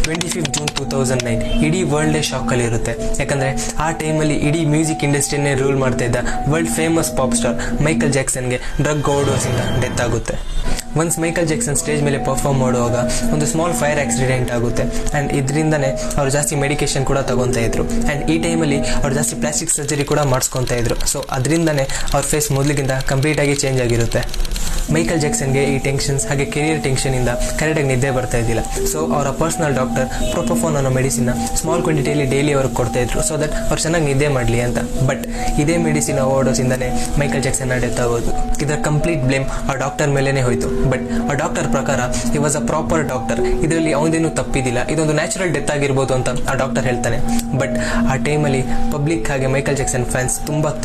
25 June 2009 ಇಡೀ ವರ್ಲ್ಡೇ ಶಾಕಲ್ಲಿ ಇರುತ್ತೆ. ಯಾಕಂದರೆ ಆ ಟೈಮಲ್ಲಿ ಇಡೀ ಮ್ಯೂಸಿಕ್ ಇಂಡಸ್ಟ್ರಿನೇ ರೂಲ್ ಮಾಡ್ತಾ ಇದ್ದ world famous pop star Michael ಜಾಕ್ಸನ್ಗೆ ಡ್ರಗ್ ಓವರ್ಡೋಸಿಂದ ಡೆತ್ ಆಗುತ್ತೆ. ಒನ್ಸ್ ಮೈಕಲ್ ಜಾಕ್ಸನ್ ಸ್ಟೇಜ್ ಮೇಲೆ ಪರ್ಫಾರ್ಮ್ ಮಾಡುವಾಗ ಒಂದು ಸ್ಮಾಲ್ ಫೈರ್ ಆಕ್ಸಿಡೆಂಟ್ ಆಗುತ್ತೆ. ಆ್ಯಂಡ್ ಇದರಿಂದನೇ ಅವ್ರು ಜಾಸ್ತಿ ಮೆಡಿಕೇಶನ್ ಕೂಡ ತಗೊತಾ ಇದ್ರು. ಆ್ಯಂಡ್ ಈ ಟೈಮಲ್ಲಿ ಅವ್ರು ಜಾಸ್ತಿ ಪ್ಲಾಸ್ಟಿಕ್ ಸರ್ಜರಿ ಕೂಡ ಮಾಡಿಸ್ಕೊತಾ ಇದ್ರು. ಸೊ ಅದರಿಂದನೇ ಅವ್ರ ಫೇಸ್ ಮೊದಲಿಗಿಂತ ಕಂಪ್ಲೀಟಾಗಿ ಚೇಂಜ್ ಆಗಿರುತ್ತೆ. ಮೈಕಲ್ ಜಾಕ್ಸನ್ಗೆ ಈ ಟೆನ್ಷನ್ಸ್ ಹಾಗೆ ಕೆರಿಯರ್ ಟೆನ್ಷನಿಂದ ಕರೆಕ್ಟಾಗಿ ನಿದ್ದೆ ಬರ್ತಾ ಇದ್ದಿಲ್ಲ. ಸೊ ಅವರ ಪರ್ಸನಲ್ ಡಾಕ್ಟರ್ ಪ್ರೊಪೋಫೋನ್ ಅನ್ನೋ ಮೆಡಿಸಿನ್ನ ಸ್ಮಾಲ್ ಕ್ವಾಂಟಿಟಿಯಲ್ಲಿ ಡೈಲಿ ಅವ್ರಿಗೆ ಕೊಡ್ತಾ ಇದ್ರು, ಸೊ ದಟ್ ಅವ್ರು ಚೆನ್ನಾಗಿ ನಿದ್ದೆ ಮಾಡಲಿ ಅಂತ. ಬಟ್ ಇದೇ ಮೆಡಿಸಿನ್ ಓವರ್ಡೋಸಿಂದನೇ ಮೈಕಲ್ ಜಾಕ್ಸನ್ ಡೆತ್ ಆಗೋದು. ಇದರ ಕಂಪ್ಲೀಟ್ ಬ್ಲೇಮ್ ಆ ಡಾಕ್ಟರ್ ಮೇಲೇ ಹೋಯಿತು. ಬಟ್ ಆ ಡಾಕ್ಟರ್ ಪ್ರಕಾರ ಈ ವಾಸ್ ಅ ಪ್ರಾಪರ್ ಡಾಕ್ಟರ್, ಇದರಲ್ಲಿ ಅವನದೇನು ತಪ್ಪಿದಿಲ್ಲ, ಇದೊಂದು ನ್ಯಾಚುರಲ್ ಡೆತ್ ಆಗಿರ್ಬೋದು ಅಂತ ಆ ಡಾಕ್ಟರ್ ಹೇಳ್ತಾನೆ. ಬಟ್ ಆ ಟೈಮಲ್ಲಿ ಪಬ್ಲಿಕ್ ಹಾಗೆ ಮೈಕಲ್ ಜಾಕ್ಸನ್ ಫ್ಯಾನ್ಸ್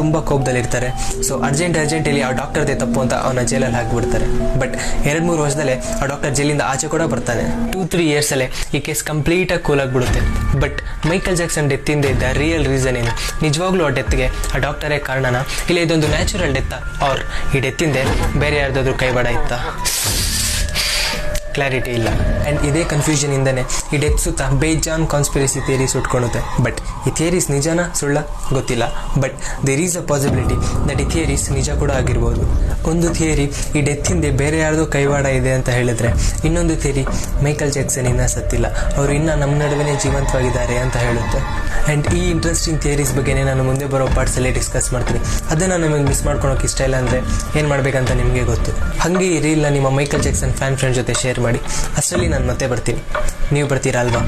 ತುಂಬ ಕೋಪದಲ್ಲಿರ್ತಾರೆ. ಸೊ ಅರ್ಜೆಂಟಲ್ಲಿ ಆ ಡಾಕ್ಟರ್ದೇ ತಪ್ಪು ಅಂತ ಅವನ ಜೈಲಲ್ಲಿ ಹಾಕಿಬಿಡ್ತಾರೆ. ಬಟ್ 2-3 ವರ್ಷದಲ್ಲೇ ಆ ಡಾಕ್ಟರ್ ಜೈಲಿಂದ ಆಚೆ ಕೂಡ ಬರ್ತಾನೆ. 2-3 ಇಯರ್ಸಲ್ಲೇ ಈ ಕೇಸ್ ಕಂಪ್ಲೀಟಾಗಿ ಕೂಲ್ ಆಗಿಬಿಡುತ್ತೆ. ಬಟ್ ಮೈಕಲ್ ಜಾಕ್ಸನ್ ಡೆತ್ತಿಂದ ಇದ್ದ ರಿಯಲ್ ರೀಸನ್ ಏನು, ನಿಜವಾಗ್ಲೂ ಆ ಡೆತ್ಗೆ ಆ ಡಾಕ್ಟರೇ ಕಾರಣನ, ಇಲ್ಲ ಇದೊಂದು ನ್ಯಾಚುರಲ್ ಡೆತ್ತಾ, ಆರ್ ಈ ಡೆತ್ತಿಂದೆ ಬೇರೆ ಯಾರ್ದಾದ್ರೂ ಕೈವಾಡ ಇತ್ತಾ? ಕ್ಲಾರಿಟಿ ಇಲ್ಲ. ಆ್ಯಂಡ್ ಇದೇ ಕನ್ಫ್ಯೂಷನಿಂದನೇ ಈ ಡೆತ್ ಸುತ್ತ ಬೇಜಾನ್ ಕಾನ್ಸ್ಪಿರಸಿ ಥಿಯರೀಸ್ ಉಟ್ಕೊಳುತ್ತೆ. ಬಟ್ ಈ ಥಿಯರೀಸ್ ನಿಜಾನ ಸುಳ್ಳ ಗೊತ್ತಿಲ್ಲ. But there is a possibility that ಈ ಥಿಯರೀಸ್ ನಿಜ ಕೂಡ ಆಗಿರ್ಬೋದು. ಒಂದು ಥಿಯರಿ ಈ ಡೆತ್ ಹಿಂದೆ ಬೇರೆ ಯಾರ್ದೋ ಕೈವಾಡ ಇದೆ ಅಂತ ಹೇಳಿದ್ರೆ, ಇನ್ನೊಂದು ಥಿಯರಿ ಮೈಕಲ್ ಜಾಕ್ಸನ್ ಇನ್ನೂ ಸತ್ತಿಲ್ಲ, ಅವರು ಇನ್ನೂ ನಮ್ಮ ನಡುವೆ ಜೀವಂತವಾಗಿದ್ದಾರೆ ಅಂತ ಹೇಳುತ್ತೆ. ಆ್ಯಂಡ್ ಈ ಇಂಟ್ರೆಸ್ಟಿಂಗ್ ಥಿಯರೀಸ್ ಬಗ್ಗೆನೇ ನಾನು ಮುಂದೆ ಬರೋ ಪಾರ್ಟ್ಸಲ್ಲಿ ಡಿಸ್ಕಸ್ ಮಾಡ್ತೀನಿ. ಅದನ್ನು ನಮಗೆ ಮಿಸ್ ಮಾಡ್ಕೊಳೋಕೆ ಇಷ್ಟ ಇಲ್ಲ ಅಂದರೆ ಏನು ಮಾಡಬೇಕಂತ ನಿಮಗೆ ಗೊತ್ತು. ಹಾಗೆ ಈ ರೀಲ್ನ ನಿಮ್ಮ ಮೈಕಲ್ ಜಾಕ್ಸನ್ ಫ್ರೆಂಡ್ ಜೊತೆ ಶೇರ್ ಮಾಡಿ. ಅಷ್ಟರಲ್ಲಿ ನಾನು ಮತ್ತೆ ಬರ್ತೀನಿ, ನೀವು ಬರ್ತೀರಾ ಅಲ್ವಾ?